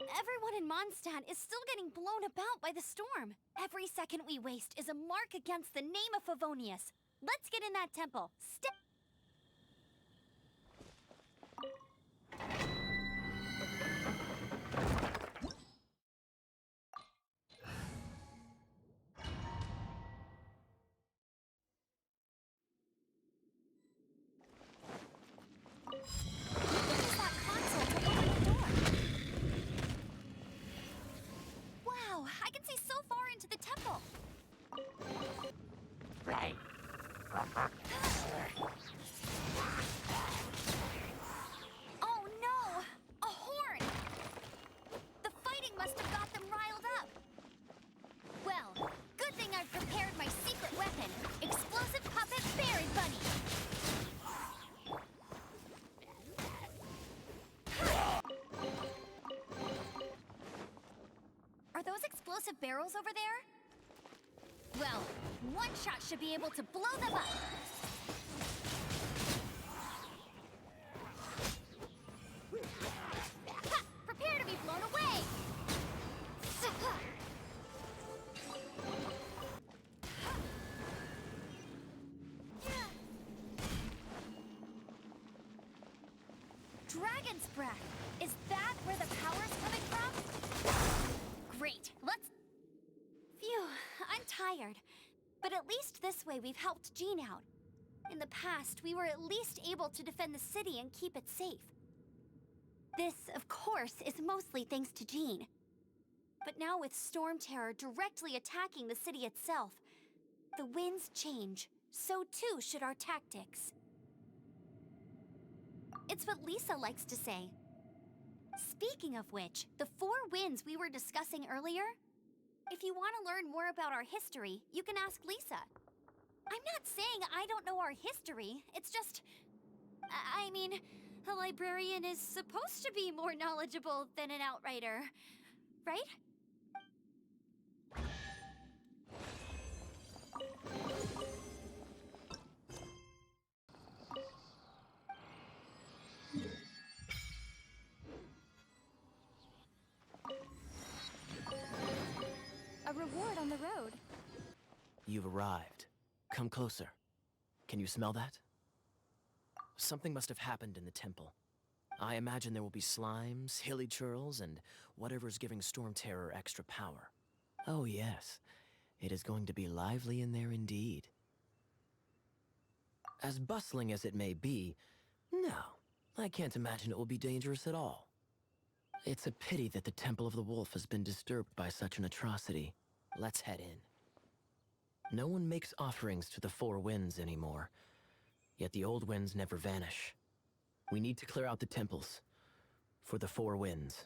Everyone in Mondstadt is still getting blown about by the storm. Every second we waste is a mark against the name of Favonius. Let's get in that temple. I can see so far into the temple. Right. Oh no! A horn! The fighting must have got them riled up. Well, good thing I've prepared my secret weapon, explosive puppet berry bunny. Are those explosive barrels over there? Well, one shot should be able to blow them up. Ha! Prepare to be blown away! Dragon's breath! Is that where the power's coming from? Great, let's... Phew, I'm tired. But at least this way we've helped Jean out. In the past, we were at least able to defend the city and keep it safe. This, of course, is mostly thanks to Jean. But now with Storm Terror directly attacking the city itself, the winds change. So too should our tactics. It's what Lisa likes to say. Speaking of which, the 4 winds we were discussing earlier, if you want to learn more about our history, you can ask Lisa. I'm not saying I don't know our history, it's just... I mean, a librarian is supposed to be more knowledgeable than an outrider, right? A reward on the road. You've arrived. Come closer. Can you smell that? Something must have happened in the temple. I imagine there will be slimes, hilly churls, and whatever's giving Storm Terror extra power. Oh yes, it is going to be lively in there indeed. As bustling as it may be, no, I can't imagine it will be dangerous at all. It's a pity that the Temple of the Wolf has been disturbed by such an atrocity. Let's head in. No one makes offerings to the 4 winds anymore, yet the old winds never vanish. We need to clear out the temples for the 4 winds.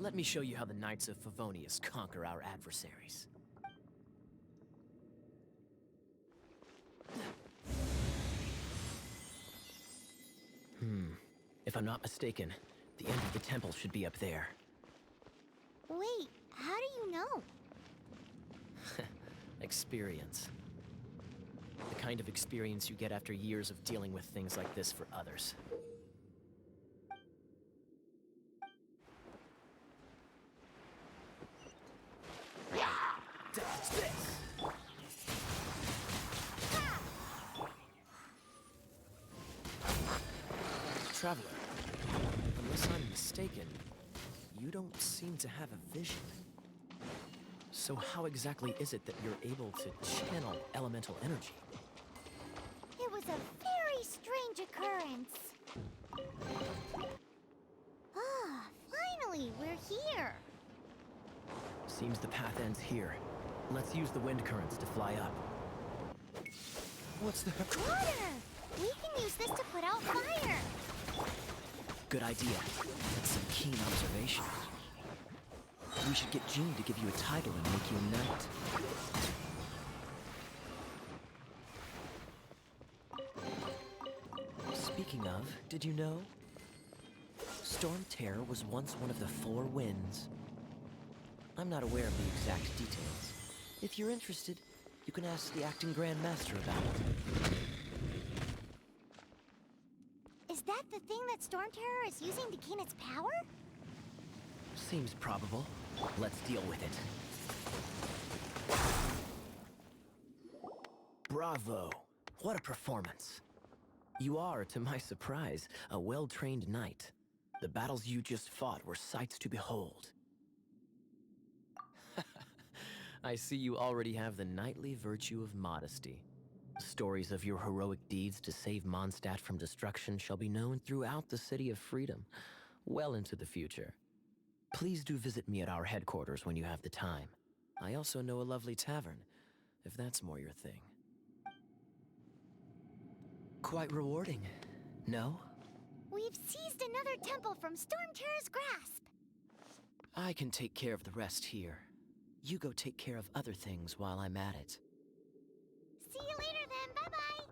Let me show you how the Knights of Favonius conquer our adversaries. If I'm not mistaken, the end of the temple should be up there. Wait, how do you know? Experience. The kind of experience you get after years of dealing with things like this for others. Traveler, unless I'm mistaken, you don't seem to have a vision. So how exactly is it that you're able to channel elemental energy? It was a very strange occurrence. Ah, finally, we're here. Seems the path ends here. Let's use the wind currents to fly up. What's the... Water! We can use this to put out fire. Good idea. That's some keen observation. We should get Jean to give you a title and make you a knight. Speaking of, did you know? Storm Terror was once one of the 4 winds. I'm not aware of the exact details. If you're interested, you can ask the acting Grand Master about it. Is that the thing that Storm Terror is using to gain its power? Seems probable. Let's deal with it. Bravo! What a performance. You are, to my surprise, a well-trained knight. The battles you just fought were sights to behold. I see you already have the knightly virtue of modesty. Stories of your heroic deeds to save Mondstadt from destruction shall be known throughout the City of Freedom, well into the future. Please do visit me at our headquarters when you have the time. I also know a lovely tavern, if that's more your thing. Quite rewarding, no? We've seized another temple from Storm Terror's grasp. I can take care of the rest here. You go take care of other things while I'm at it. See you later then, bye-bye!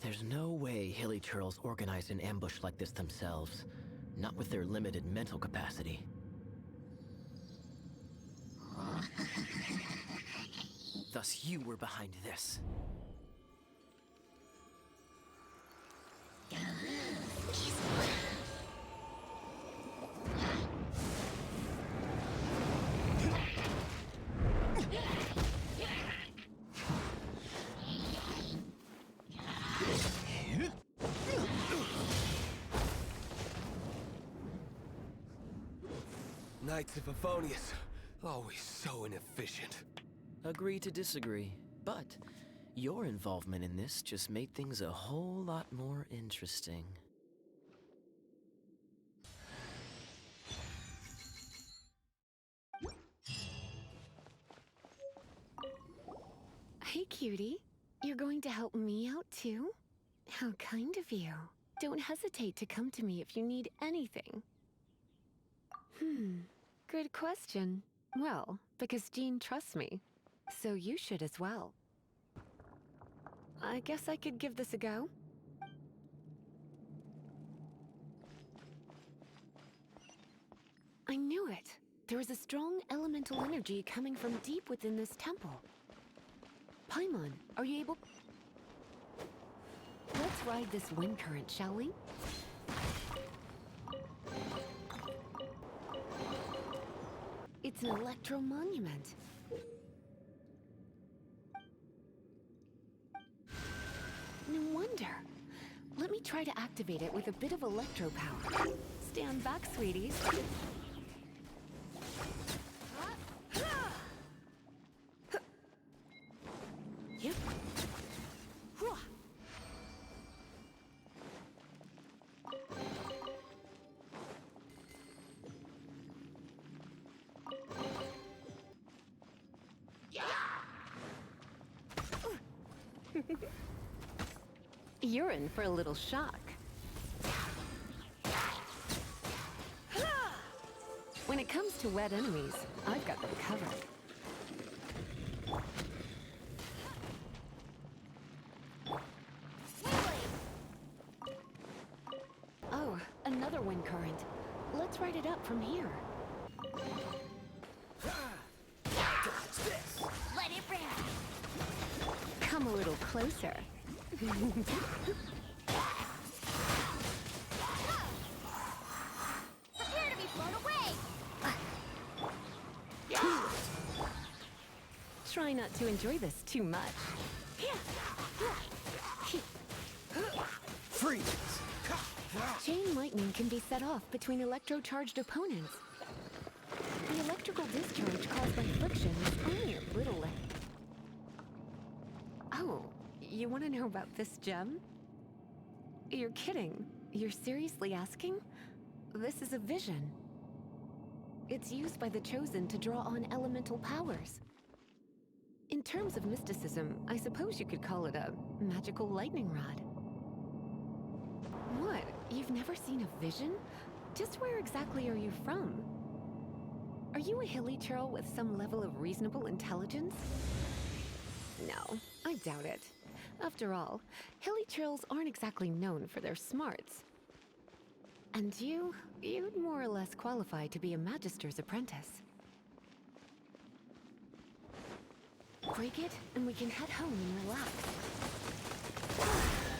There's no way Hilly Churls organized an ambush like this themselves. Not with their limited mental capacity. Thus you were behind this. Knights of Favonius, always so inefficient. Agree to disagree, but your involvement in this just made things a whole lot more interesting. Hey, cutie. You're going to help me out, too? How kind of you. Don't hesitate to come to me if you need anything. Good question. Well, because Jean trusts me. So you should as well. I guess I could give this a go. I knew it. There is a strong elemental energy coming from deep within this temple. Paimon, are you able... Let's ride this wind current, shall we? It's an electro-monument. No wonder. Let me try to activate it with a bit of electro power. Stand back, sweeties. Yep. You're in for a little shock. When it comes to wet enemies, I've got them covered. Oh, another wind current. Let's ride it up from here. Let it rip! Come a little closer. Prepare to be blown away! Try not to enjoy this too much. Freeze! Chain lightning can be set off between electro-charged opponents. The electrical discharge caused by friction is only a little Oh, you want to know about this gem? You're kidding. You're seriously asking? This is a vision. It's used by the Chosen to draw on elemental powers. In terms of mysticism, I suppose you could call it a magical lightning rod. What? You've never seen a vision? Just where exactly are you from? Are you a hilly churl with some level of reasonable intelligence? No, I doubt it. After all, hilly trails aren't exactly known for their smarts. And you'd more or less qualify to be a Magister's apprentice. Break it, and we can head home and relax.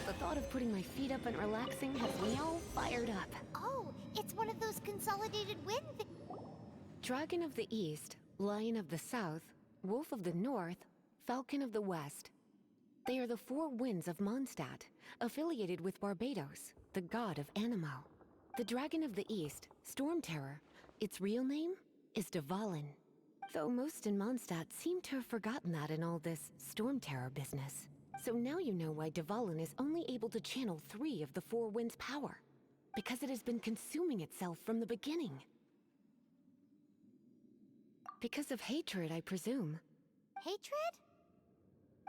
The thought of putting my feet up and relaxing has me all fired up. Oh, it's one of those consolidated wind. Dragon of the East, Lion of the South, Wolf of the North, Falcon of the West. They are the four winds of Mondstadt, affiliated with Barbados, the god of Animo. The Dragon of the East, Storm Terror, its real name is Dvalin. Though most in Mondstadt seem to have forgotten that in all this Storm Terror business. So now you know why Dvalin is only able to channel 3 of the four winds' power. Because it has been consuming itself from the beginning. Because of hatred, I presume. Hatred?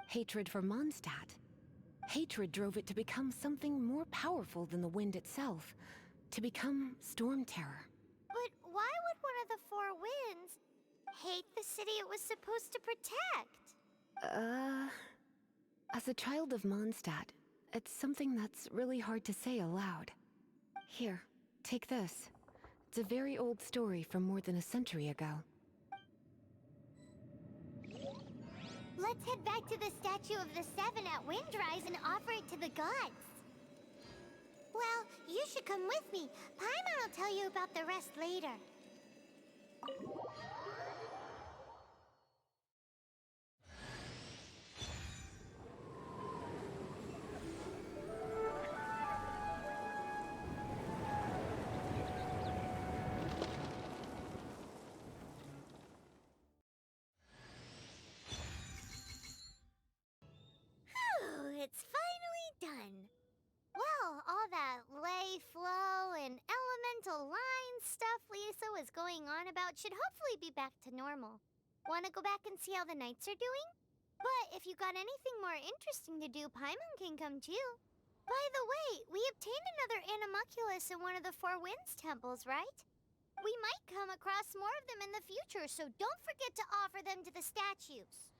Hatred for Mondstadt. Hatred drove it to become something more powerful than the wind itself. To become Storm Terror. But why would one of the four winds hate the city it was supposed to protect? As a child of Mondstadt, it's something that's really hard to say aloud. Here, take this. It's a very old story from more than a century ago. Let's head back to the Statue of the Seven at Windrise and offer it to the gods. Well, you should come with me. Paimon will tell you about the rest later. It's finally done. Well, all that lay, flow, and elemental line stuff Lisa was going on about should hopefully be back to normal. Want to go back and see how the knights are doing? But if you got anything more interesting to do, Paimon can come too. By the way, we obtained another Animalculus in one of the Four Winds temples, right? We might come across more of them in the future, so don't forget to offer them to the statues.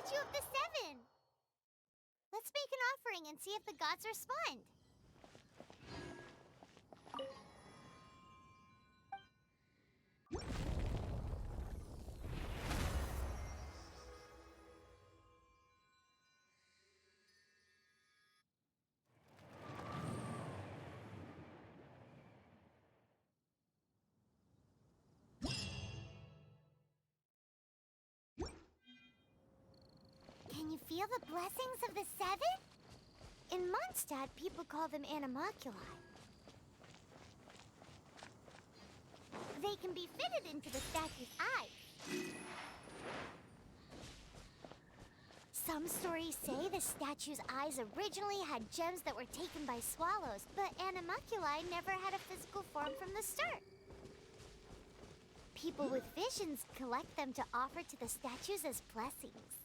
Of the Seven! Let's make an offering and see if the gods respond. Can you feel the blessings of the Seven? In Mondstadt, people call them animalculi. They can be fitted into the statue's eyes. Some stories say the statue's eyes originally had gems that were taken by swallows, but animalculi never had a physical form from the start. People with visions collect them to offer to the statues as blessings.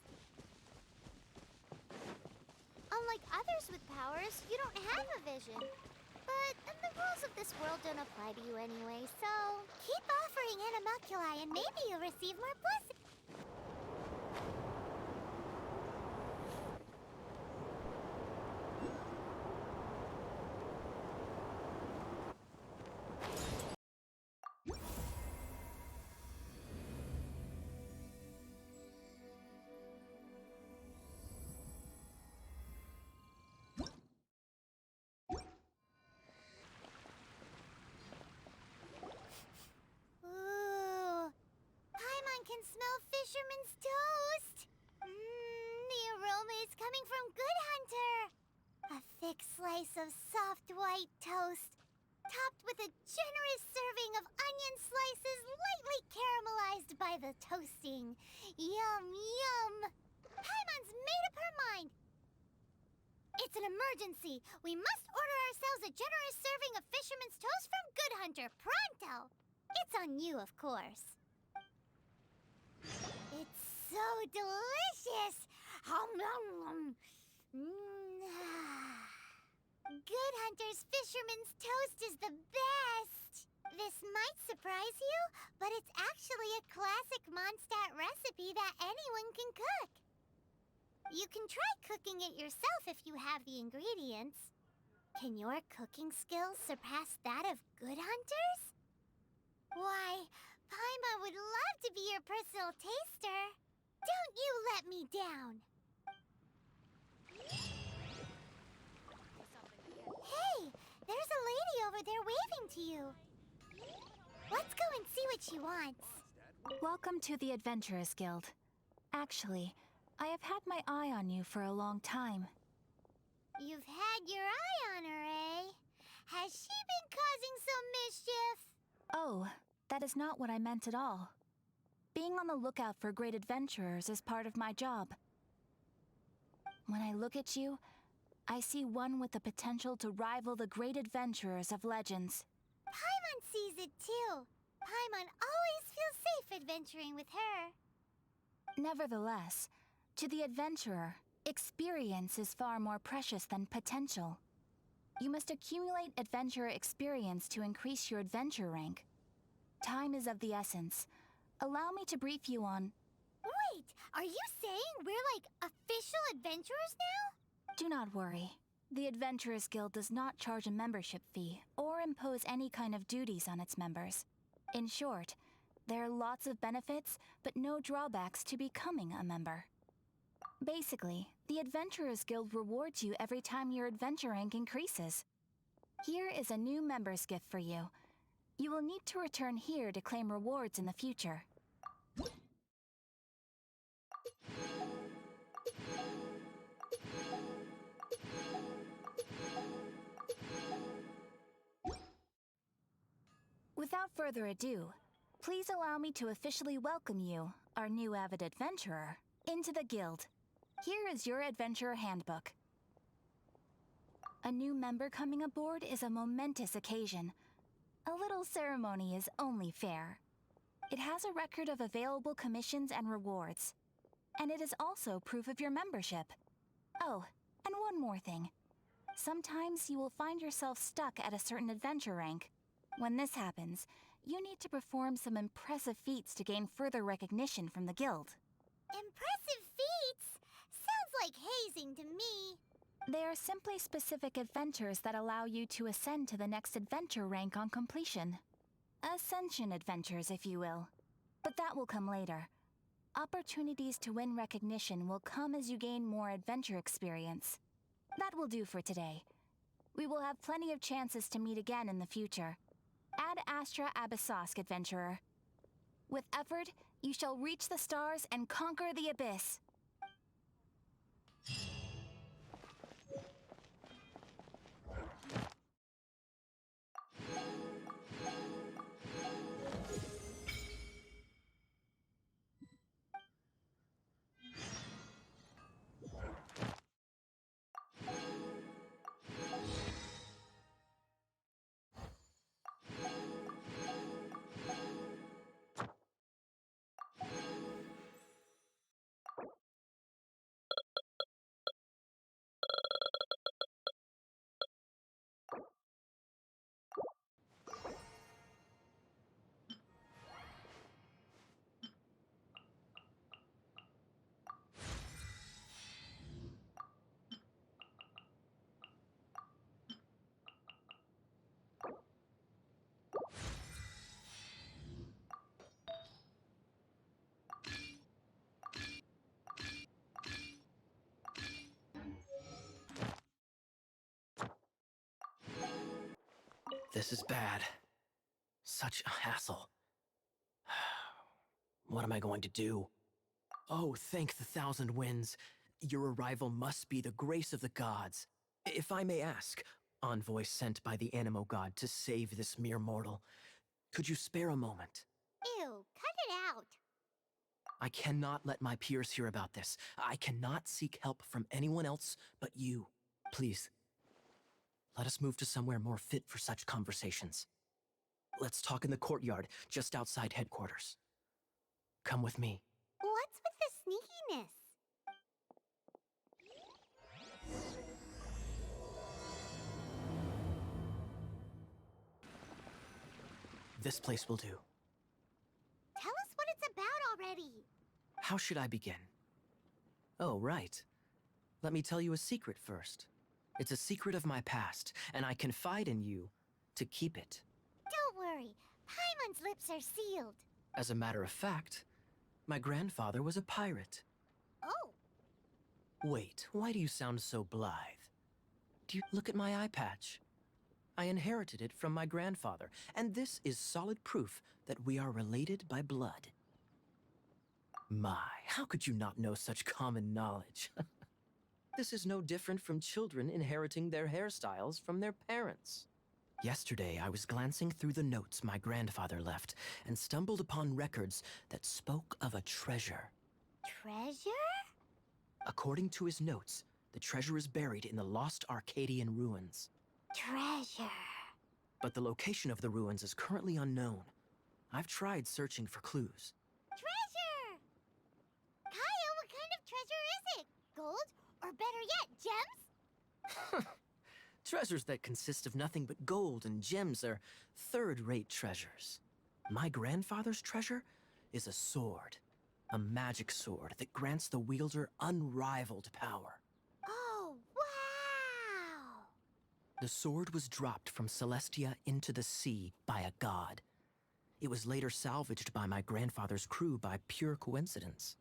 Unlike others with powers, you don't have a vision. But the rules of this world don't apply to you anyway, so keep offering animalculi and maybe you'll receive more blessings. Can smell fisherman's toast. The aroma is coming from Good Hunter. A thick slice of soft white toast, topped with a generous serving of onion slices lightly caramelized by the toasting. Yum, yum. Paimon's made up her mind. It's an emergency! We must order ourselves a generous serving of fisherman's toast from Good Hunter, pronto! It's on you, of course. It's so delicious! Hum, nom, nom. Good Hunter's fisherman's toast is the best! This might surprise you, but it's actually a classic Mondstadt recipe that anyone can cook. You can try cooking it yourself if you have the ingredients. Can your cooking skills surpass that of Good Hunter's? Why, Paimon would love to be your personal taster. Don't you let me down! Hey, there's a lady over there waving to you. Let's go and see what she wants. Welcome to the Adventurers Guild. Actually, I have had my eye on you for a long time. You've had your eye on her, eh? Has she been causing some mischief? Oh, that is not what I meant at all. Being on the lookout for great adventurers is part of my job. When I look at you, I see one with the potential to rival the great adventurers of legends. Paimon sees it too. Paimon always feels safe adventuring with her. Nevertheless, to the adventurer, experience is far more precious than potential. You must accumulate adventurer experience to increase your adventure rank. Time is of the essence. Allow me to brief you on... Wait, are you saying we're like official adventurers now? Do not worry. The Adventurers Guild does not charge a membership fee or impose any kind of duties on its members. In short, there are lots of benefits, but no drawbacks to becoming a member. Basically, the Adventurers Guild rewards you every time your adventure rank increases. Here is a new member's gift for you. You will need to return here to claim rewards in the future. Without further ado, please allow me to officially welcome you, our new avid adventurer, into the guild. Here is your adventurer handbook. A new member coming aboard is a momentous occasion. A little ceremony is only fair. It has a record of available commissions and rewards. And it is also proof of your membership. Oh, and one more thing. Sometimes you will find yourself stuck at a certain adventure rank. When this happens, you need to perform some impressive feats to gain further recognition from the guild. Impressive feats? Sounds like hazing to me. They are simply specific adventures that allow you to ascend to the next adventure rank on completion. Ascension adventures, if you will. But that will come later. Opportunities to win recognition will come as you gain more adventure experience. That will do for today. We will have plenty of chances to meet again in the future. Ad Astra Abyssosk, adventurer. With effort, you shall reach the stars and conquer the abyss. This is bad. Such a hassle. What am I going to do? Oh, thank the thousand winds. Your arrival must be the grace of the gods. If I may ask, envoy sent by the Animo god to save this mere mortal, could you spare a moment? Ew, cut it out. I cannot let my peers hear about this. I cannot seek help from anyone else but you. Please, Let us move to somewhere more fit for such conversations. Let's talk in the courtyard, just outside headquarters. Come with me. What's with the sneakiness? This place will do. Tell us what it's about already. How should I begin? Oh, right. Let me tell you a secret first. It's a secret of my past, and I confide in you to keep it. Don't worry. Paimon's lips are sealed. As a matter of fact, my grandfather was a pirate. Oh, Wait, why do you sound so blithe? Do you look at my eye patch? I inherited it from my grandfather, and this is solid proof that we are related by blood. My, how could you not know such common knowledge? This is no different from children inheriting their hairstyles from their parents. Yesterday, I was glancing through the notes my grandfather left and stumbled upon records that spoke of a treasure. treasure? According to his notes, the treasure is buried in the lost Arcadian ruins. Treasure. But the location of the ruins is currently unknown. I've tried searching for clues. Treasure! Kaya, what kind of treasure is it? Gold? Or better yet, gems? Treasures that consist of nothing but gold and gems are third-rate treasures. My grandfather's treasure is a sword. A magic sword that grants the wielder unrivaled power. Oh, wow! The sword was dropped from Celestia into the sea by a god. It was later salvaged by my grandfather's crew by pure coincidence.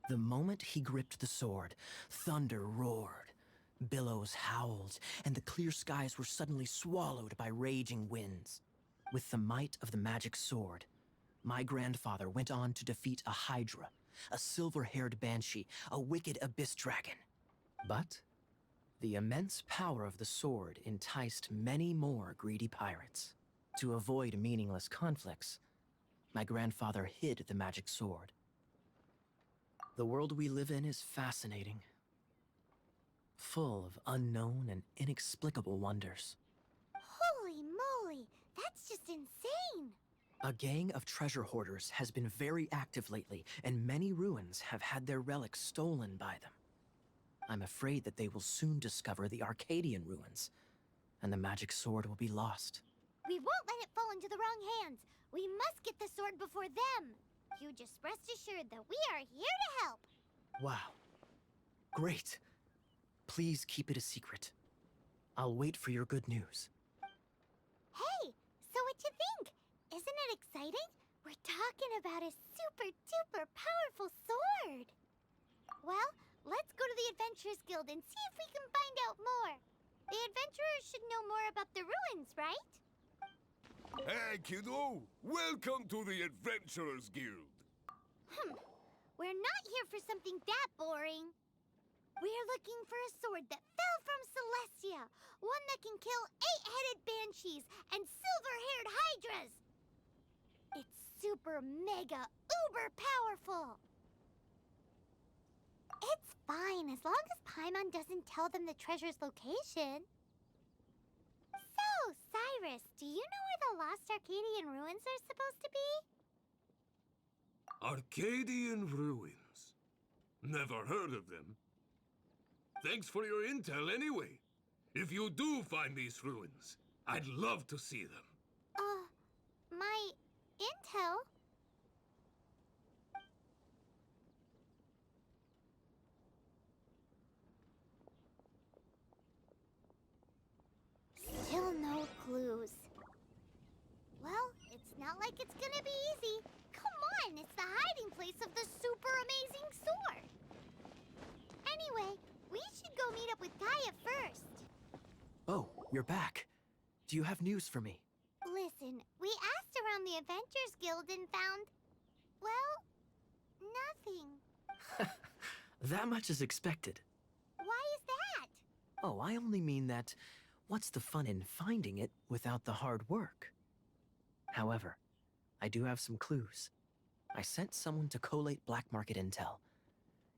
The moment he gripped the sword, thunder roared, billows howled, and the clear skies were suddenly swallowed by raging winds. With the might of the magic sword, my grandfather went on to defeat a hydra, a silver-haired banshee, a wicked abyss dragon. But the immense power of the sword enticed many more greedy pirates. To avoid meaningless conflicts, my grandfather hid the magic sword. The world we live in is fascinating, full of unknown and inexplicable wonders. Holy moly, that's just insane! A gang of treasure hoarders has been very active lately, and many ruins have had their relics stolen by them. I'm afraid that they will soon discover the Arcadian ruins, and the magic sword will be lost. We won't let it fall into the wrong hands. We must get the sword before them. You just rest assured that we are here to help. Wow. Great. Please keep it a secret. I'll wait for your good news. Hey, so what you think? Isn't it exciting? We're talking about a super-duper powerful sword. Well, let's go to the Adventurers Guild and see if we can find out more. The adventurers should know more about the ruins, right? Hey, kiddo! Welcome to the Adventurers Guild! We're not here for something that boring. We're looking for a sword that fell from Celestia. One that can kill 8-headed banshees and silver-haired hydras. It's super mega uber powerful. It's fine as long as Paimon doesn't tell them the treasure's location. So, Cyrus, do you know where the lost Arcadian ruins are supposed to be? Arcadian ruins. Never heard of them. Thanks for your intel anyway. If you do find these ruins, I'd love to see them. My intel? Still no clues. Well, it's not like it's gonna be easy. Come on, it's the hiding place of the super amazing sword. Anyway, we should go meet up with Gaia first. Oh, you're back. Do you have news for me? Listen, we asked around the Adventurers Guild and found, well, nothing. That much is expected. Why is that? Oh, I only mean that what's the fun in finding it without the hard work? However, I do have some clues. I sent someone to collate black market intel.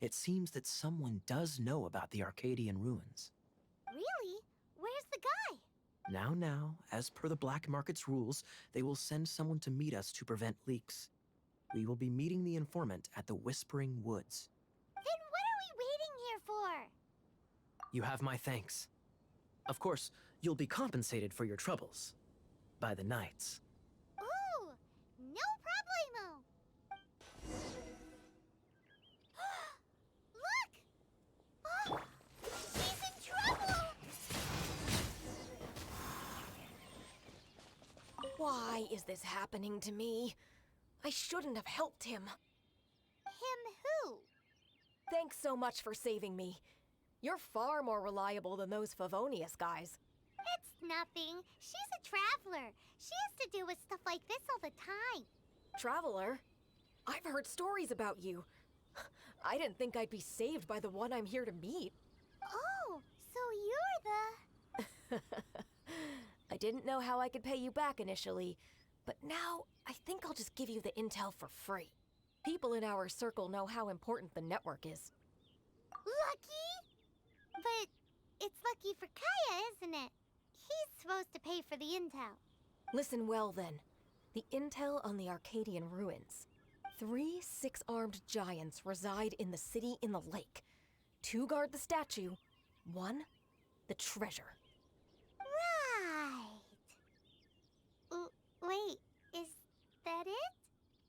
It seems that someone does know about the Arcadian ruins. Really? Where's the guy? Now, as per the black market's rules, they will send someone to meet us to prevent leaks. We will be meeting the informant at the Whispering Woods. Then what are we waiting here for? You have my thanks. Of course, you'll be compensated for your troubles. By the knights. Ooh, no problemo. Look! Oh, she's in trouble! Why is this happening to me? I shouldn't have helped him. Him who? Thanks so much for saving me. You're far more reliable than those Favonius guys. It's nothing. She's a traveler. She has to deal with stuff like this all the time. Traveler? I've heard stories about you. I didn't think I'd be saved by the one I'm here to meet. Oh, so you're the... I didn't know how I could pay you back initially, but now I think I'll just give you the intel for free. People in our circle know how important the network is. Lucky? But it's lucky for Kaya, isn't it? He's supposed to pay for the intel. Listen well then. The intel on the Arcadian ruins. 3 6-armed giants reside in the city in the lake. 2 guard the statue, 1 the treasure. Right. Wait, is that it?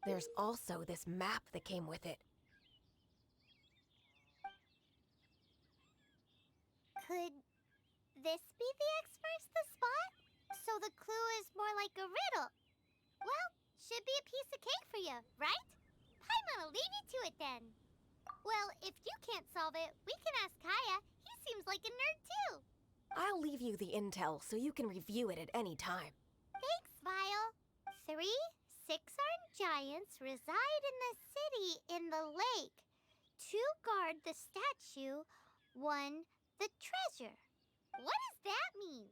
There's also this map that came with it. Could this be the experts the spot? So the clue is more like a riddle. Well, should be a piece of cake for you, right? Paimon'll leave you to it then. Well, if you can't solve it, we can ask Kaya. He seems like a nerd too. I'll leave you the intel so you can review it at any time. Thanks, Vile. 3 6-armed giants reside in the city in the lake. 2 guard the statue, 1 the treasure. What does that mean?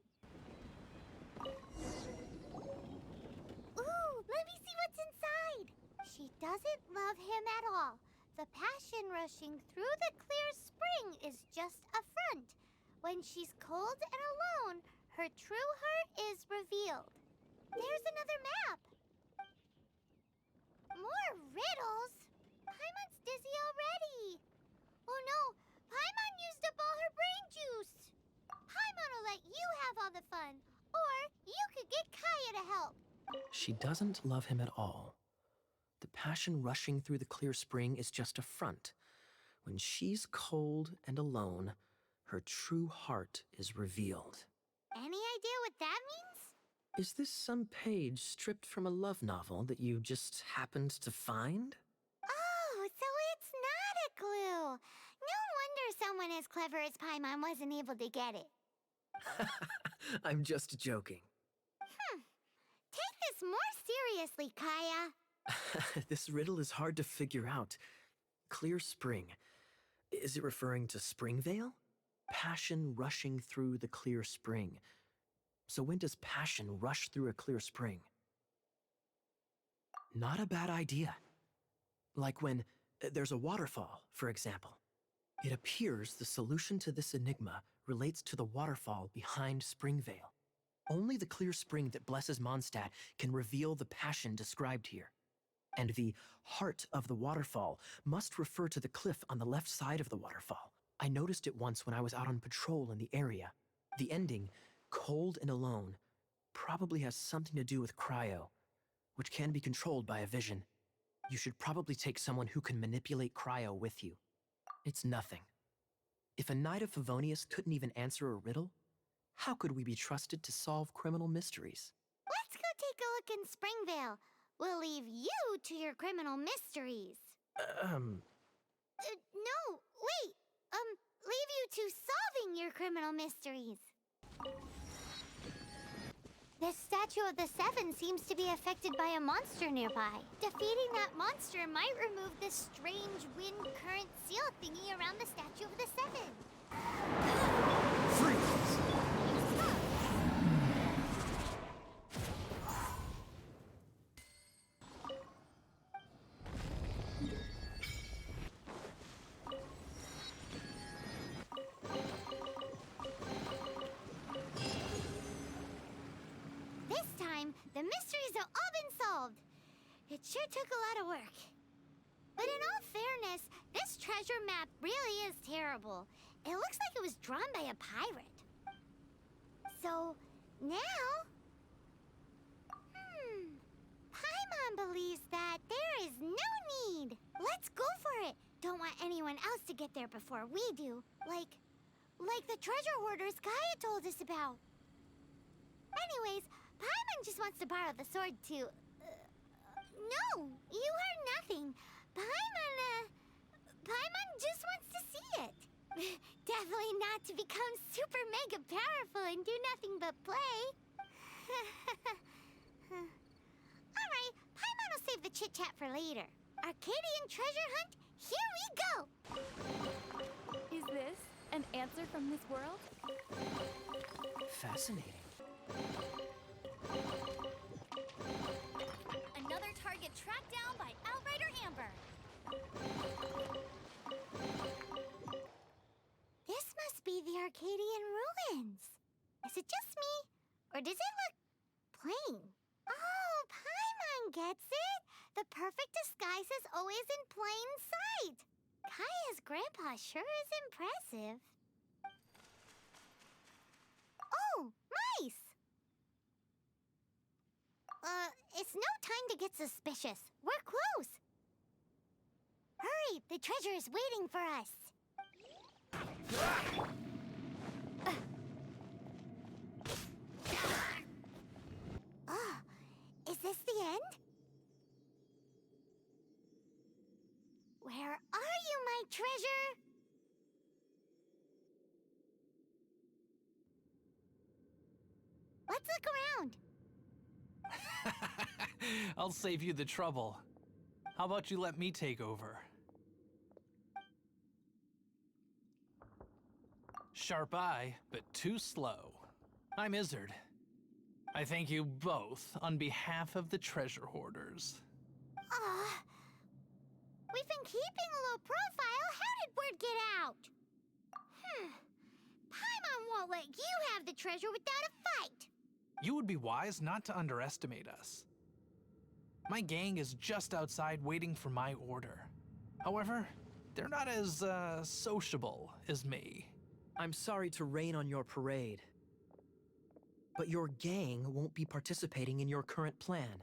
Ooh, let me see what's inside. She doesn't love him at all. The passion rushing through the clear spring is just a front. When she's cold and alone, her true heart is revealed. There's another map. More riddles? Paimon's dizzy already. Oh no, Paimon used up all her brain juice. Paimon will let you have all the fun, or you could get Kaya to help. She doesn't love him at all. The passion rushing through the clear spring is just a front. When she's cold and alone, her true heart is revealed. Any idea what that means? Is this some page stripped from a love novel that you just happened to find? Oh, so it's not a clue. No wonder someone as clever as Paimon wasn't able to get it. I'm just joking. Take this more seriously, Kaya. This riddle is hard to figure out. Clear spring. Is it referring to Springvale? Passion rushing through the clear spring. So when does passion rush through a clear spring? Not a bad idea. Like when there's a waterfall, for example. It appears the solution to this enigma relates to the waterfall behind Springvale. Only the clear spring that blesses Mondstadt can reveal the passion described here. And the heart of the waterfall must refer to the cliff on the left side of the waterfall. I noticed it once when I was out on patrol in the area. The ending, cold and alone, probably has something to do with cryo, which can be controlled by a vision. You should probably take someone who can manipulate cryo with you. It's nothing. If a knight of Favonius couldn't even answer a riddle, how could we be trusted to solve criminal mysteries? Let's go take a look in Springvale. We'll leave you to your criminal mysteries. No, wait. Leave you to solving your criminal mysteries. This statue of the Seven seems to be affected by a monster nearby. Defeating that monster might remove this strange wind current seal thingy around the statue of the Seven. Freeze! mysteries have all been solved. It sure took a lot of work. But in all fairness, this treasure map really is terrible. It looks like it was drawn by a pirate. So, now... Paimon believes that there is no need. Let's go for it. Don't want anyone else to get there before we do. Like the treasure hoarders Gaia told us about. Anyways, Paimon just wants to borrow the sword to... No, you heard nothing. Paimon just wants to see it. Definitely not to become super mega powerful and do nothing but play. Alright, Paimon will save the chit-chat for later. Arcadian treasure hunt, here we go! Is this an answer from this world? Fascinating. Another target tracked down by Outrider Amber. This must be the Arcadian ruins. Is it just me? Or does it look plain? Oh, Paimon gets it! The perfect disguise is always in plain sight! Kaya's grandpa sure is impressive. Oh, mice! It's no time to get suspicious. We're close. Hurry, the treasure is waiting for us. Is this the end? Where are you, my treasure? Let's look around. I'll save you the trouble. How about you let me take over? Sharp eye, but too slow. I'm Izzard. I thank you both on behalf of the treasure hoarders. We've been keeping a low profile. How did word get out? Paimon won't let you have the treasure without a fight. You would be wise not to underestimate us. My gang is just outside waiting for my order. However, they're not as, sociable as me. I'm sorry to rain on your parade, but your gang won't be participating in your current plan.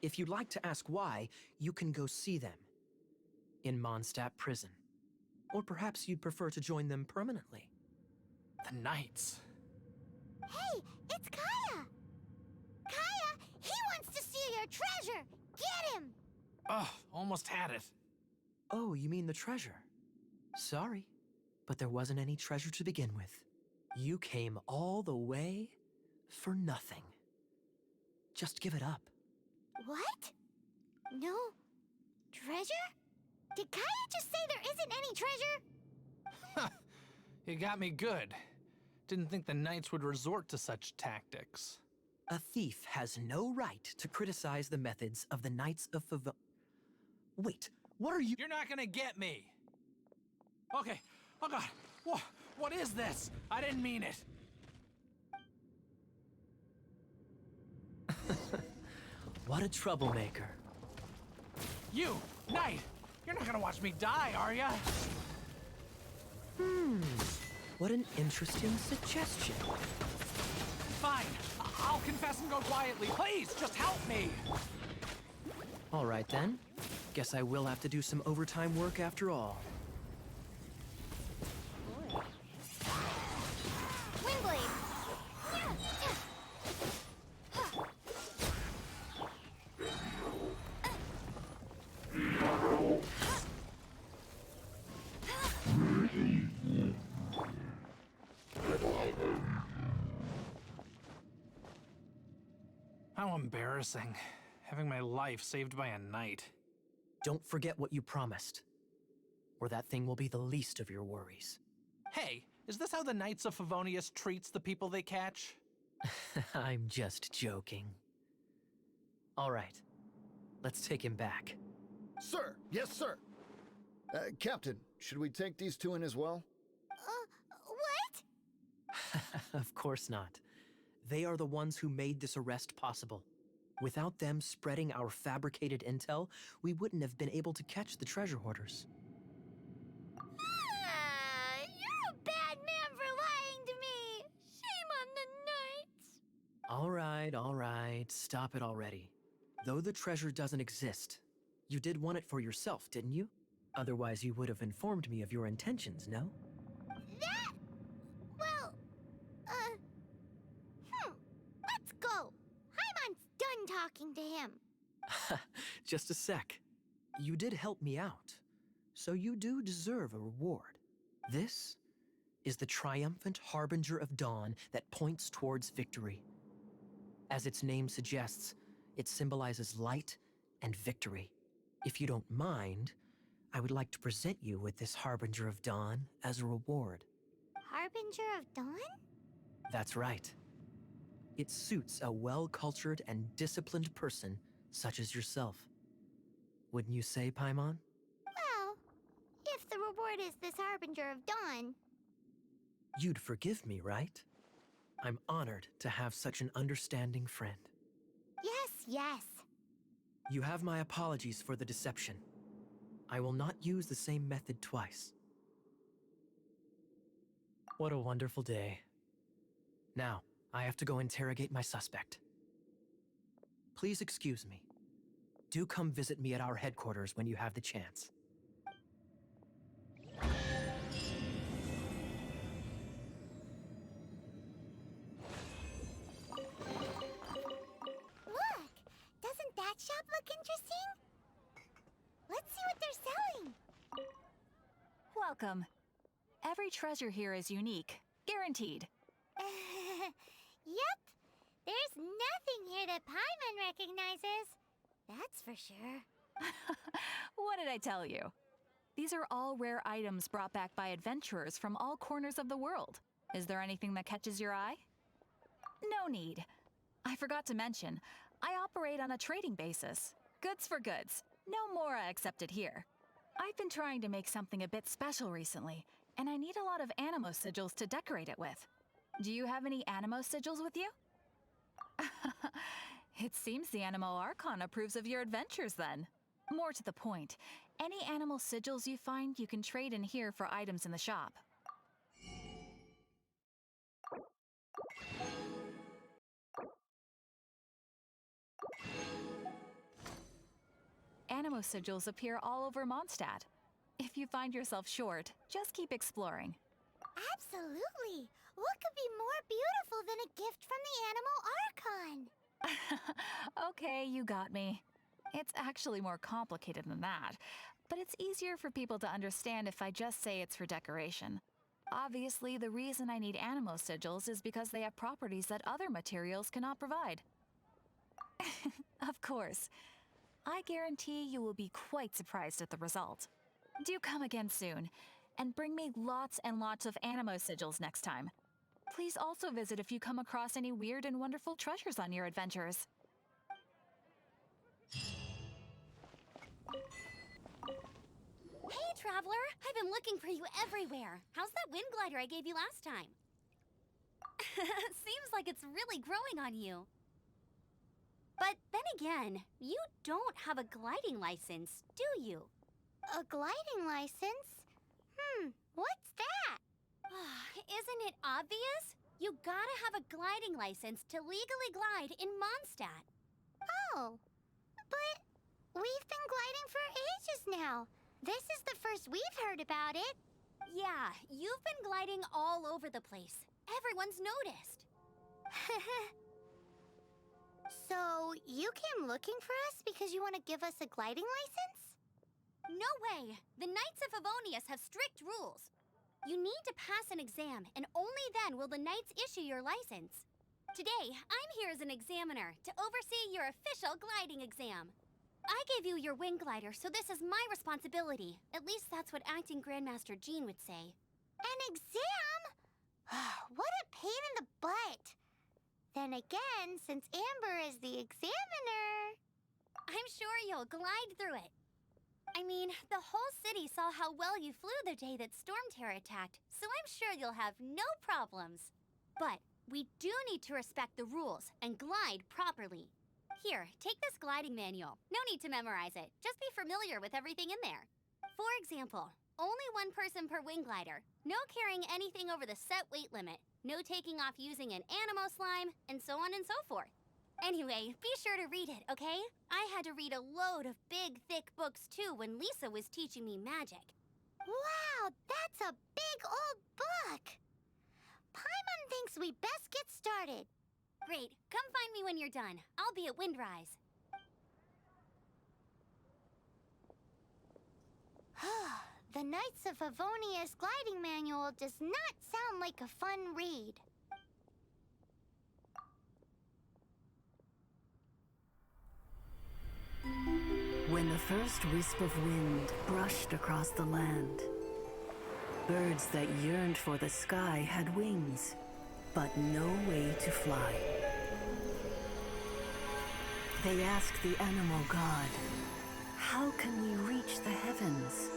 If you'd like to ask why, you can go see them in Mondstadt prison. Or perhaps you'd prefer to join them permanently. The Knights. Hey, it's Kaya! Kaya, he wants to steal your treasure! Get him! Ugh, almost had it. Oh, you mean the treasure? Sorry, but there wasn't any treasure to begin with. You came all the way for nothing. Just give it up. What? No treasure? Did Kaya just say there isn't any treasure? You got me good. Didn't think the Knights would resort to such tactics. A thief has no right to criticize the methods of the Knights of Wait, what are you— You're not gonna get me! Okay, oh god, what is this? I didn't mean it. What a troublemaker. You, Knight! You're not gonna watch me die, are ya? What an interesting suggestion. Fine, I'll confess and go quietly. Please, just help me! All right then. Guess I will have to do some overtime work after all. Windblade! How embarrassing. Having my life saved by a knight. Don't forget what you promised, or that thing will be the least of your worries. Hey, is this how the Knights of Favonius treats the people they catch? I'm just joking. All right, let's take him back. Sir! Yes, sir! Captain, should we take these two in as well? What? Of course not. They are the ones who made this arrest possible. Without them spreading our fabricated intel, we wouldn't have been able to catch the treasure hoarders. You're a bad man for lying to me. Shame on the knights. All right, stop it already. Though the treasure doesn't exist, you did want it for yourself, didn't you? Otherwise, you would have informed me of your intentions, no? That? Well, let's go. Hyman's done talking to him. Just a sec. You did help me out, so you do deserve a reward. This is the triumphant harbinger of dawn that points towards victory. As its name suggests, it symbolizes light and victory. If you don't mind, I would like to present you with this harbinger of dawn as a reward. Harbinger of Dawn? That's right. It suits a well-cultured and disciplined person such as yourself. Wouldn't you say, Paimon? Well, if the reward is this Harbinger of Dawn. You'd forgive me, right? I'm honored to have such an understanding friend. Yes. You have my apologies for the deception. I will not use the same method twice. What a wonderful day. Now, I have to go interrogate my suspect. Please excuse me. Do come visit me at our headquarters when you have the chance. Look! Doesn't that shop look interesting? Let's see what they're selling. Welcome. Every treasure here is unique, guaranteed. Yep. There's nothing here that Paimon recognizes. That's for sure. What did I tell you? These are all rare items brought back by adventurers from all corners of the world. Is there anything that catches your eye? No need. I forgot to mention, I operate on a trading basis. Goods for goods. No Mora accepted here. I've been trying to make something a bit special recently, and I need a lot of Animo sigils to decorate it with. Do you have any Animo sigils with you? It seems the Animo Archon approves of your adventures then. More to the point, any animal sigils you find you can trade in here for items in the shop. Animo sigils appear all over Mondstadt. If you find yourself short, just keep exploring. Absolutely. What could be more beautiful than a gift from the Animal Archon? Okay, you got me. It's actually more complicated than that, but it's easier for people to understand if I just say it's for decoration. Obviously, the reason I need Animo sigils is because they have properties that other materials cannot provide. Of course. I guarantee you will be quite surprised at the result. Do come again soon, and bring me lots and lots of Animo sigils next time. Please also visit if you come across any weird and wonderful treasures on your adventures. Hey, Traveler! I've been looking for you everywhere. How's that wind glider I gave you last time? Seems like it's really growing on you. But then again, you don't have a gliding license, do you? A gliding license? What's that? Isn't it obvious? You gotta have a gliding license to legally glide in Mondstadt. Oh, but we've been gliding for ages now. This is the first we've heard about it. Yeah, you've been gliding all over the place. Everyone's noticed. So, you came looking for us because you want to give us a gliding license? No way! The Knights of Favonius have strict rules. You need to pass an exam, and only then will the Knights issue your license. Today, I'm here as an examiner to oversee your official gliding exam. I gave you your wing glider, so this is my responsibility. At least that's what Acting Grandmaster Jean would say. An exam? What a pain in the butt. Then again, since Amber is the examiner, I'm sure you'll glide through it. I mean, the whole city saw how well you flew the day that Storm Terror attacked, so I'm sure you'll have no problems. But we do need to respect the rules and glide properly. Here, take this gliding manual. No need to memorize it. Just be familiar with everything in there. For example, only one person per wing glider. No carrying anything over the set weight limit. No taking off using an animo slime, and so on and so forth. Anyway, be sure to read it, okay? I had to read a load of big, thick books too when Lisa was teaching me magic. Wow, that's a big old book! Paimon thinks we best get started. Great, come find me when you're done. I'll be at Windrise. The Knights of Favonia's gliding manual does not sound like a fun read. When the first wisp of wind brushed across the land, birds that yearned for the sky had wings, but no way to fly. They asked the animal god, "How can we reach the heavens?"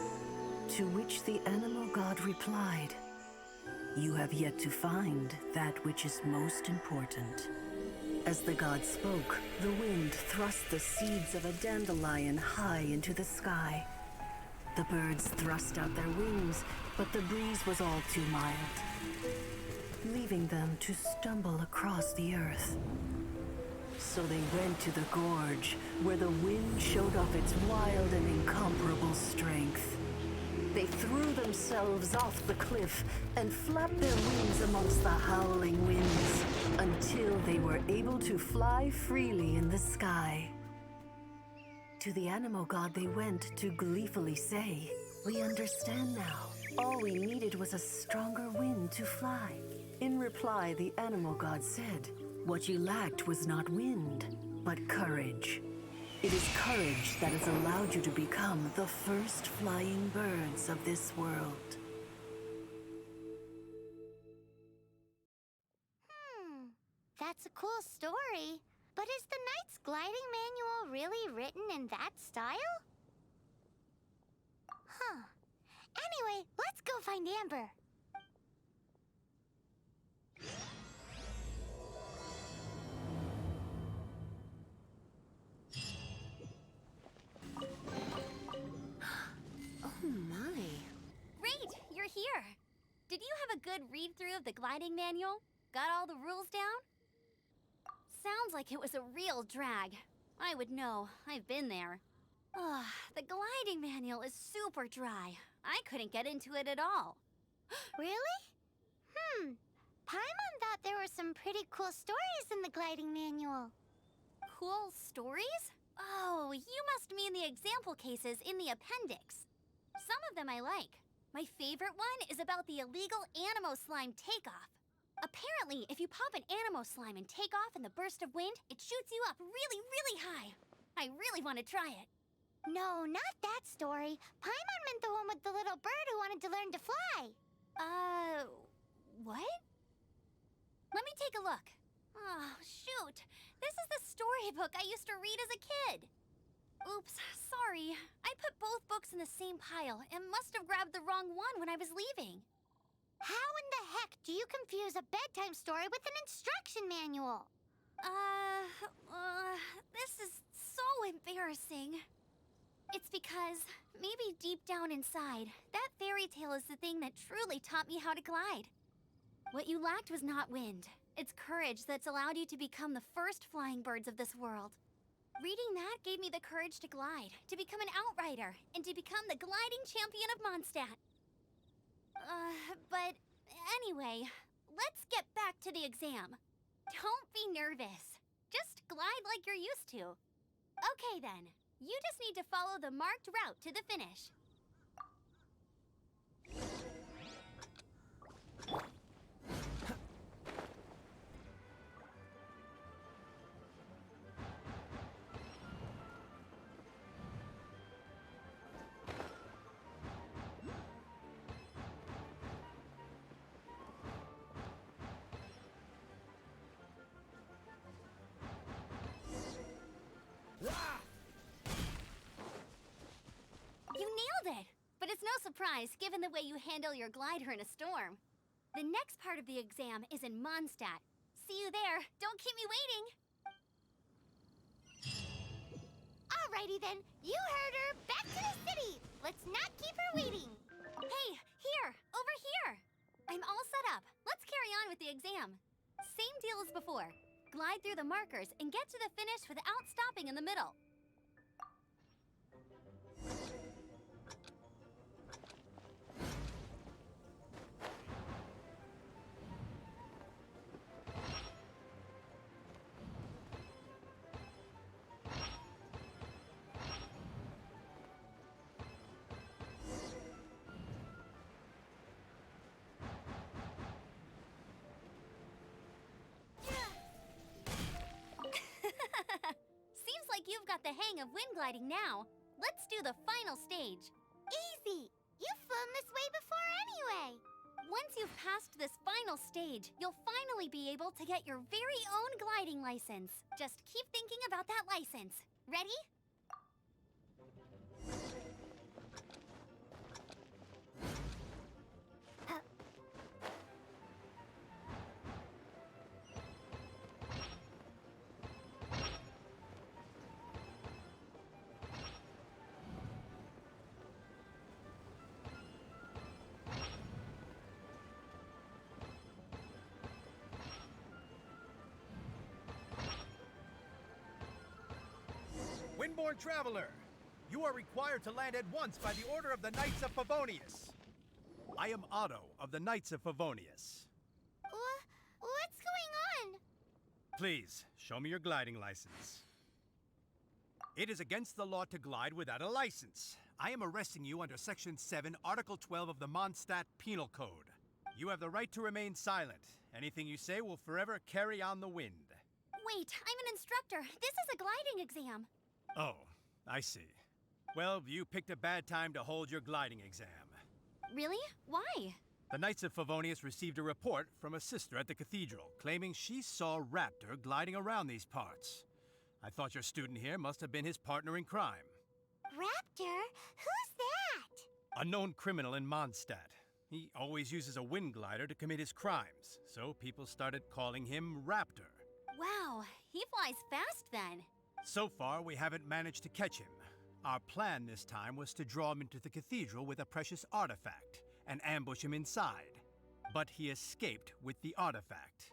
To which the animal god replied, "You have yet to find that which is most important." As the god spoke, the wind thrust the seeds of a dandelion high into the sky. The birds thrust out their wings, but the breeze was all too mild, leaving them to stumble across the earth. So they went to the gorge, where the wind showed off its wild and incomparable strength. They threw themselves off the cliff and flapped their wings amongst the howling winds until they were able to fly freely in the sky. To the animal god they went to gleefully say, "We understand now. All we needed was a stronger wind to fly." In reply, the animal god said, "What you lacked was not wind, but courage. It is courage that has allowed you to become the first flying birds of this world." That's a cool story. But is the Knight's gliding manual really written in that style? Anyway, let's go find Amber. Oh my. Great, you're here. Did you have a good read-through of the gliding manual? Got all the rules down? Sounds like it was a real drag. I would know. I've been there. The gliding manual is super dry. I couldn't get into it at all. Really? Paimon thought there were some pretty cool stories in the gliding manual. Cool stories? Oh, you must mean the example cases in the appendix. Some of them I like. My favorite one is about the illegal animo slime takeoff. Apparently, if you pop an animo slime and take off in the burst of wind, it shoots you up really, really high. I really want to try it. No, not that story. Paimon meant the one with the little bird who wanted to learn to fly. What? Let me take a look. Oh, shoot. This is the storybook I used to read as a kid. Oops, sorry. I put both books in the same pile and must have grabbed the wrong one when I was leaving. How in the heck do you confuse a bedtime story with an instruction manual? This is so embarrassing. It's because, maybe deep down inside, that fairy tale is the thing that truly taught me how to glide. What you lacked was not wind. It's courage that's allowed you to become the first flying birds of this world. Reading that gave me the courage to glide, to become an outrider, and to become the gliding champion of Mondstadt. But anyway, let's get back to the exam. Don't be nervous. Just glide like you're used to. Okay then, you just need to follow the marked route to the finish. You nailed it! But it's no surprise, given the way you handle your glider in a storm. The next part of the exam is in Mondstadt. See you there. Don't keep me waiting. Alrighty then, you heard her. Back to the city. Let's not keep her waiting. Hey, here, over here. I'm all set up. Let's carry on with the exam. Same deal as before. Glide through the markers and get to the finish without stopping in the middle. Seems like you've got the hang of wind gliding now. Let's do the final stage. Easy. You've flown this way before anyway. Once you've passed this final stage, you'll finally be able to get your very own gliding license. Just keep thinking about that license. Ready? Windborne Traveler, you are required to land at once by the order of the Knights of Favonius. I am Otto of the Knights of Favonius. What's going on? Please, show me your gliding license. It is against the law to glide without a license. I am arresting you under Section 7, Article 12 of the Mondstadt Penal Code. You have the right to remain silent. Anything you say will forever carry on the wind. Wait, I'm an instructor. This is a gliding exam. Oh, I see. Well, you picked a bad time to hold your gliding exam. Really? Why? The Knights of Favonius received a report from a sister at the cathedral claiming she saw Raptor gliding around these parts. I thought your student here must have been his partner in crime. Raptor? Who's that? A known criminal in Mondstadt. He always uses a wind glider to commit his crimes, so people started calling him Raptor. Wow, he flies fast then. So far, we haven't managed to catch him. Our plan this time was to draw him into the cathedral with a precious artifact and ambush him inside. But he escaped with the artifact.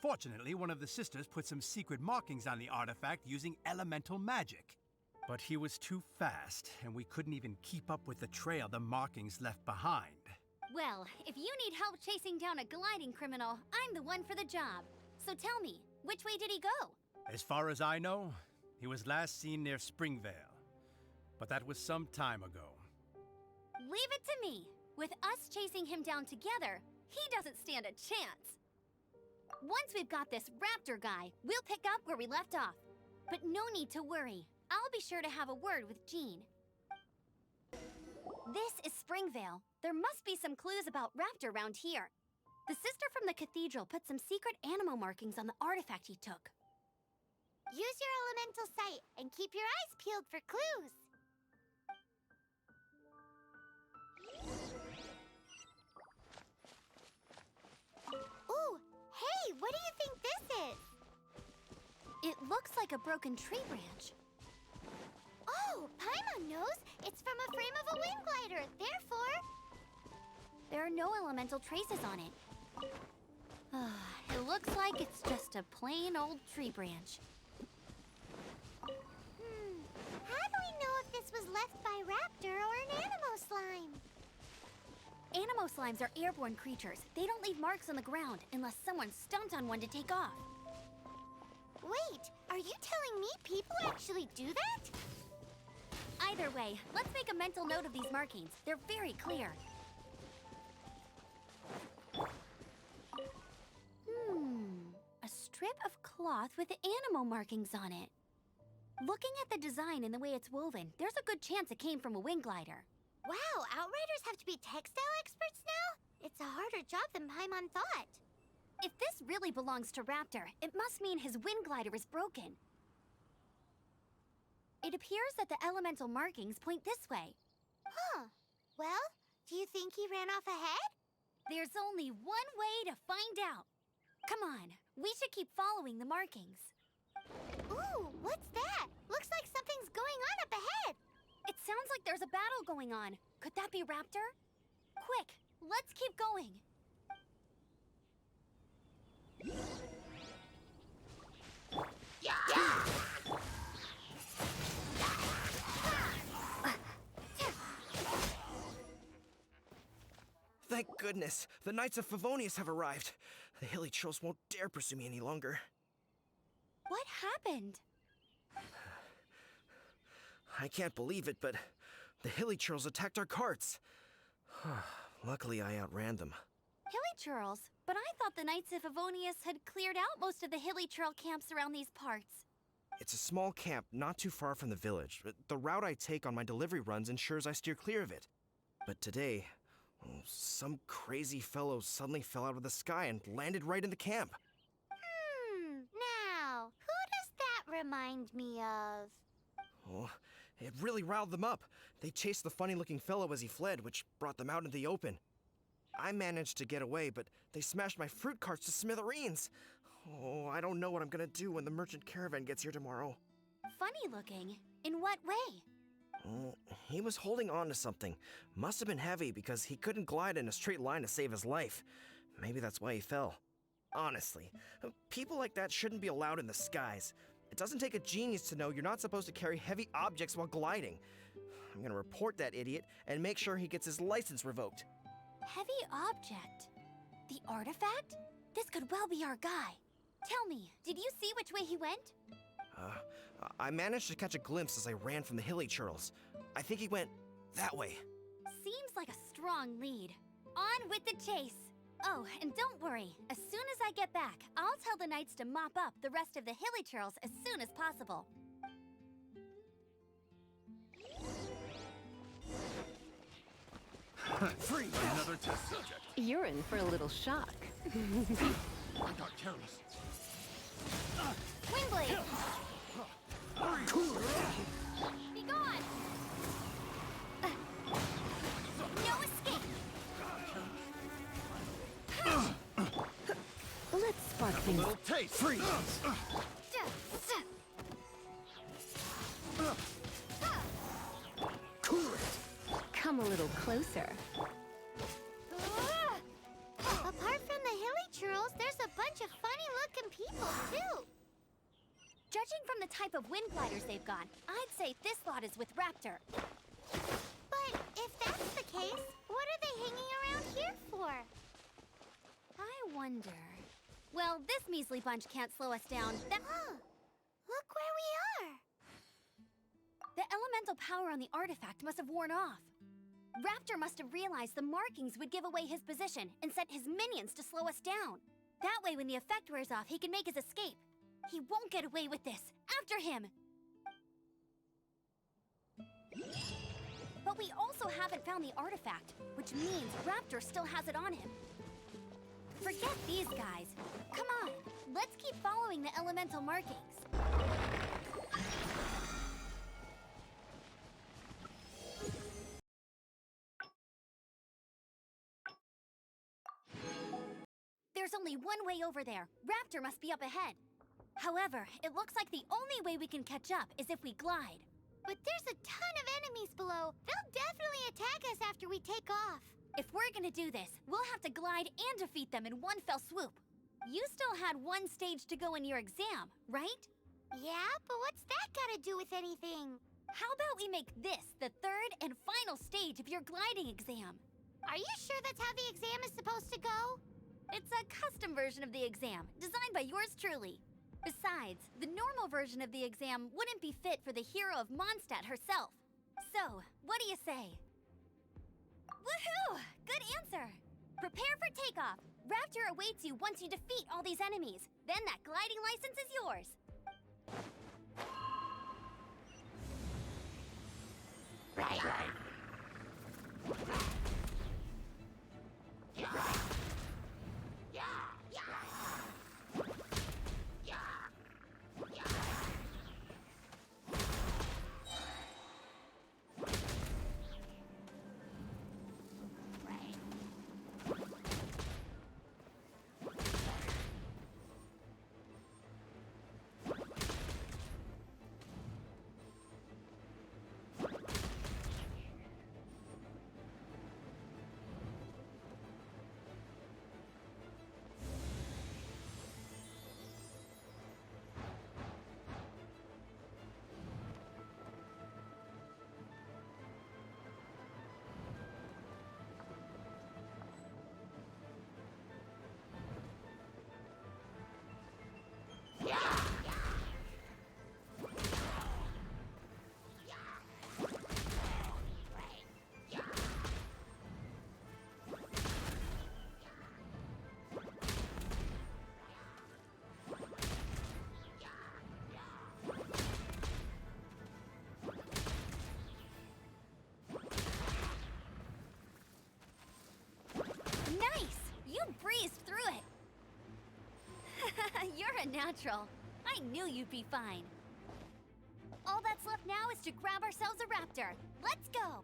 Fortunately, one of the sisters put some secret markings on the artifact using elemental magic. But he was too fast, and we couldn't even keep up with the trail the markings left behind. Well, if you need help chasing down a gliding criminal, I'm the one for the job. So tell me, which way did he go? As far as I know, he was last seen near Springvale. But that was some time ago. Leave it to me. With us chasing him down together, he doesn't stand a chance. Once we've got this Raptor guy, we'll pick up where we left off. But no need to worry. I'll be sure to have a word with Jean. This is Springvale. There must be some clues about Raptor around here. The sister from the cathedral put some secret animal markings on the artifact he took. Use your elemental sight and keep your eyes peeled for clues. Ooh, hey, what do you think this is? It looks like a broken tree branch. Oh, Paimon knows. It's from a frame of a wind glider. Therefore, there are no elemental traces on it. It looks like it's just a plain old tree branch. How do we know if this was left by Raptor or an Animo slime? Animo slimes are airborne creatures. They don't leave marks on the ground unless someone stomped on one to take off. Wait, are you telling me people actually do that? Either way, let's make a mental note of these markings. They're very clear. A strip of cloth with Animo markings on it. Looking at the design and the way it's woven, there's a good chance it came from a wind glider. Wow, Outriders have to be textile experts now? It's a harder job than Paimon thought. If this really belongs to Raptor, it must mean his wind glider is broken. It appears that the elemental markings point this way. Huh. Well, do you think he ran off ahead? There's only one way to find out. Come on, we should keep following the markings. Ooh, what's that? Looks like something's going on up ahead. It sounds like there's a battle going on. Could that be Raptor? Quick, let's keep going. Thank goodness, the Knights of Favonius have arrived. The hilly trolls won't dare pursue me any longer. What happened? I can't believe it, but the hilly trolls attacked our carts. Luckily, I outran them. Hilly Churls? But I thought the Knights of Favonius had cleared out most of the hilly trail camps around these parts. It's a small camp not too far from the village. The route I take on my delivery runs ensures I steer clear of it. But today, some crazy fellow suddenly fell out of the sky and landed right in the camp. Now, who does that remind me of? Oh, it really riled them up. They chased the funny-looking fellow as he fled, which brought them out into the open. I managed to get away, but they smashed my fruit carts to smithereens. Oh, I don't know what I'm gonna do when the merchant caravan gets here tomorrow. Funny looking? In what way? Oh, he was holding on to something. Must have been heavy because he couldn't glide in a straight line to save his life. Maybe that's why he fell. Honestly, people like that shouldn't be allowed in the skies. It doesn't take a genius to know you're not supposed to carry heavy objects while gliding. I'm gonna report that idiot and make sure he gets his license revoked. Heavy object? The artifact? This could well be our guy. Tell me, did you see which way he went? I managed to catch a glimpse as I ran from the hilly churls. I think he went that way. Seems like a strong lead. On with the chase. Oh, and don't worry. As soon as I get back, I'll tell the knights to mop up the rest of the hilly churls as soon as possible. Free! Another test subject. You're in for a little shock. I got careless. Windblade! Be gone! No escape! Let's spark things. Little taste. Freeze. Come a little closer. Apart from the hilly churls, there's a bunch of funny-looking people, too. Judging from the type of wind gliders they've got, I'd say this lot is with Raptor. But if that's the case, what are they hanging around here for? I wonder... Well, this measly bunch can't slow us down. Look where we are. The elemental power on the artifact must have worn off. Raptor must have realized the markings would give away his position and sent his minions to slow us down. That way, when the effect wears off, he can make his escape. He won't get away with this. After him! But we also haven't found the artifact, which means Raptor still has it on him. Forget these guys. Come on, let's keep following the elemental markings. There's only one way over there. Raptor must be up ahead. However, it looks like the only way we can catch up is if we glide. But there's a ton of enemies below. They'll definitely attack us after we take off. If we're gonna do this, we'll have to glide and defeat them in one fell swoop. You still had one stage to go in your exam, right? Yeah, but what's that gotta do with anything? How about we make this the third and final stage of your gliding exam? Are you sure that's how the exam is supposed to go? It's a custom version of the exam, designed by yours truly. Besides, the normal version of the exam wouldn't be fit for the hero of Mondstadt herself. So, what do you say? Woohoo! Good answer! Prepare for takeoff. Raptor awaits you once you defeat all these enemies. Then that gliding license is yours. natural. I knew you'd be fine. All that's left now is to grab ourselves a raptor. Let's go!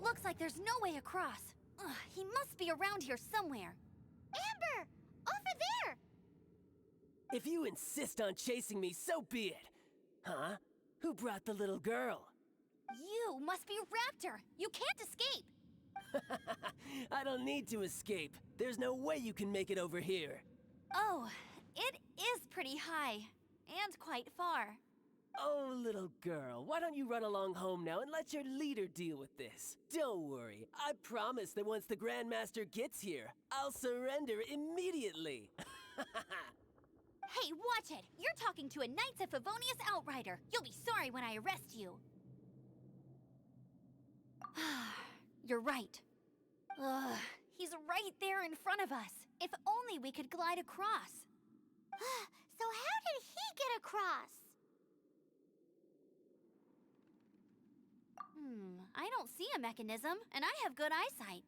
Looks like there's no way across. Ugh, he must be around here somewhere. Amber! Over there! If you insist on chasing me, so be it. Huh? Who brought the little girl? You must be Raptor! You can't escape! I don't need to escape. There's no way you can make it over here. Oh, it is pretty high. And quite far. Oh, little girl, why don't you run along home now and let your leader deal with this? Don't worry, I promise that once the Grandmaster gets here, I'll surrender immediately. Hey, watch it! You're talking to a Knights of Favonius outrider. You'll be sorry when I arrest you. You're right. Ugh, he's right there in front of us. If only we could glide across. So how did he get across? I don't see a mechanism, and I have good eyesight.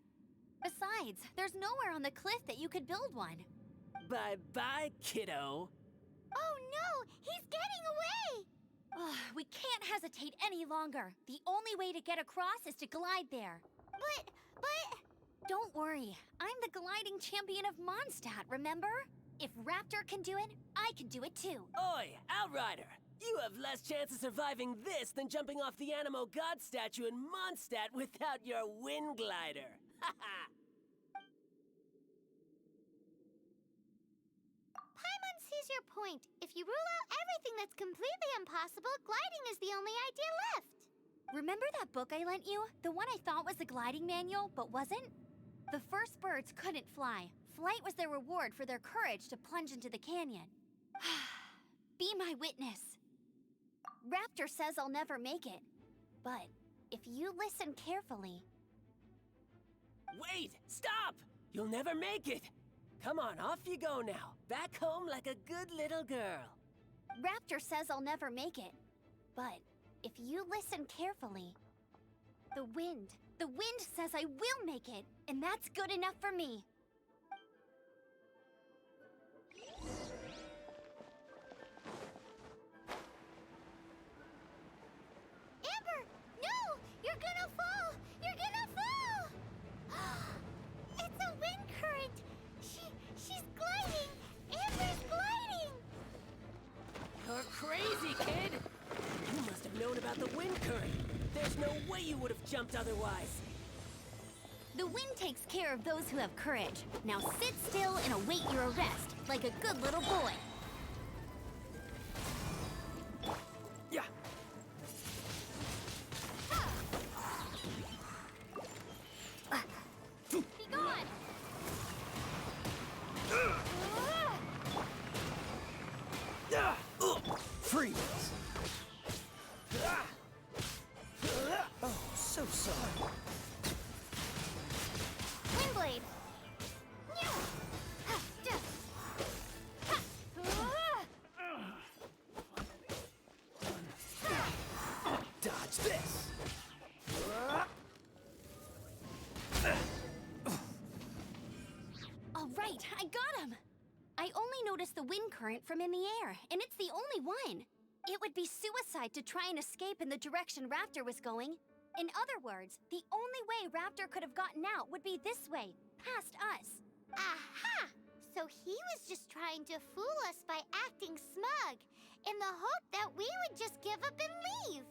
Besides, there's nowhere on the cliff that you could build one. Bye-bye, kiddo. Oh no, he's getting away! We can't hesitate any longer. The only way to get across is to glide there. But... Don't worry, I'm the gliding champion of Mondstadt, remember? If Raptor can do it, I can do it too. Oi, Outrider! You have less chance of surviving this than jumping off the Animal God statue in Mondstadt without your wind glider. Haha! Paimon sees your point. If you rule out everything that's completely impossible, gliding is the only idea left. Remember that book I lent you? The one I thought was the gliding manual, but wasn't? The first birds couldn't fly. Flight was their reward for their courage to plunge into the canyon. Be my witness. Raptor says I'll never make it. But if you listen carefully... Wait! Stop! You'll never make it! Come on, off you go now. Back home like a good little girl. Raptor says I'll never make it. But if you listen carefully... The wind says I will make it, and that's good enough for me. Amber! No! You're gonna fall! You're gonna fall! It's a wind current! She's gliding! Amber's gliding! You're crazy, kid! You must have known about the wind current. There's no way you would have jumped otherwise. The wind takes care of those who have courage. Now sit still and await your arrest, like a good little boy. Yeah. Be gone! Freeze! Oh, so sorry. Windblade! Dodge this! All right, I got him! I only noticed the wind current from in the air, and it's the only one. It would be suicide to try and escape in the direction Raptor was going. In other words, the only way Raptor could have gotten out would be this way, past us. Aha! So he was just trying to fool us by acting smug, in the hope that we would just give up and leave.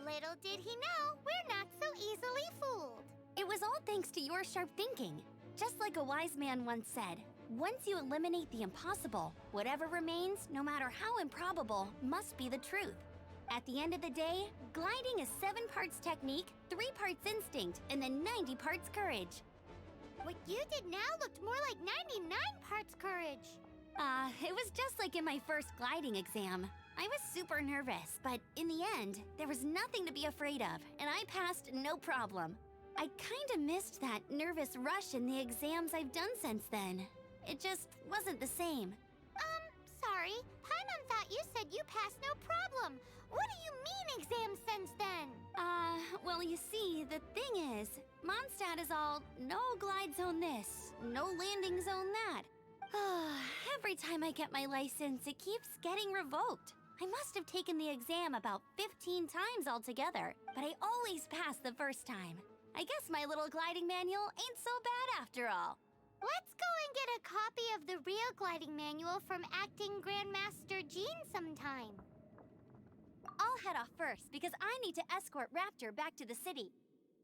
Little Little did he know, we're not so easily fooled. It was all thanks to your sharp thinking. Just like a wise man once said, once you eliminate the impossible, whatever remains, no matter how improbable, must be the truth. At the end of the day, gliding is 7 parts technique, 3 parts instinct, and then 90 parts courage. What you did now looked more like 99 parts courage. It was just like in my first gliding exam. I was super nervous, but in the end, there was nothing to be afraid of, and I passed no problem. I kinda missed that nervous rush in the exams I've done since then. It just wasn't the same. Sorry. Paimon thought you said you passed no problem. What do you mean exam since then? Well, you see, the thing is, Mondstadt is all no glide zone this, no landing zone that. Every time I get my license, it keeps getting revoked. I must have taken the exam about 15 times altogether, but I always pass the first time. I guess my little gliding manual ain't so bad after all. Let's go and get a copy of the real gliding manual from acting Grandmaster Jean sometime. I'll head off first because I need to escort Raptor back to the city.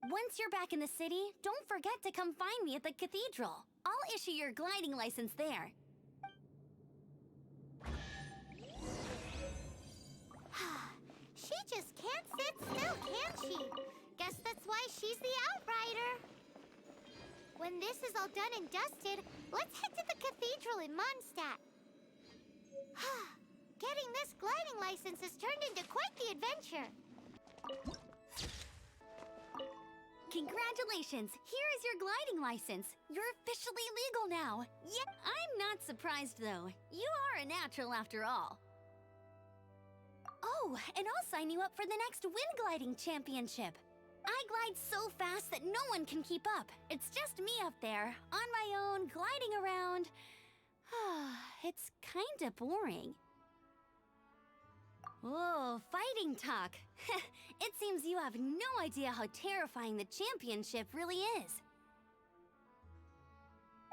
Once you're back in the city, don't forget to come find me at the cathedral. I'll issue your gliding license there. She just can't sit still, can she? Guess that's why she's the Outrider. When this is all done and dusted, let's head to the cathedral in Mondstadt. Getting this gliding license has turned into quite the adventure. Congratulations! Here is your gliding license. You're officially legal now. Yeah, I'm not surprised though. You are a natural after all. Oh, and I'll sign you up for the next wind gliding championship. I glide so fast that no one can keep up. It's just me up there, on my own, gliding around. It's kinda boring. Oh, fighting talk. It seems you have no idea how terrifying the championship really is.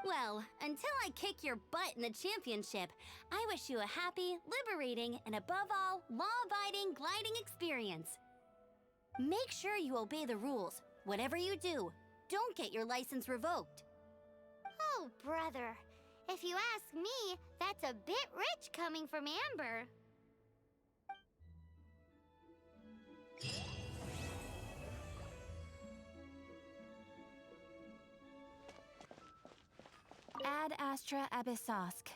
Well, until I kick your butt in the championship, I wish you a happy, liberating, and above all, law-abiding gliding experience. Make sure you obey the rules. Whatever you do, don't get your license revoked. Oh, brother. If you ask me, that's a bit rich coming from Amber. Ad Astra Abyssosk.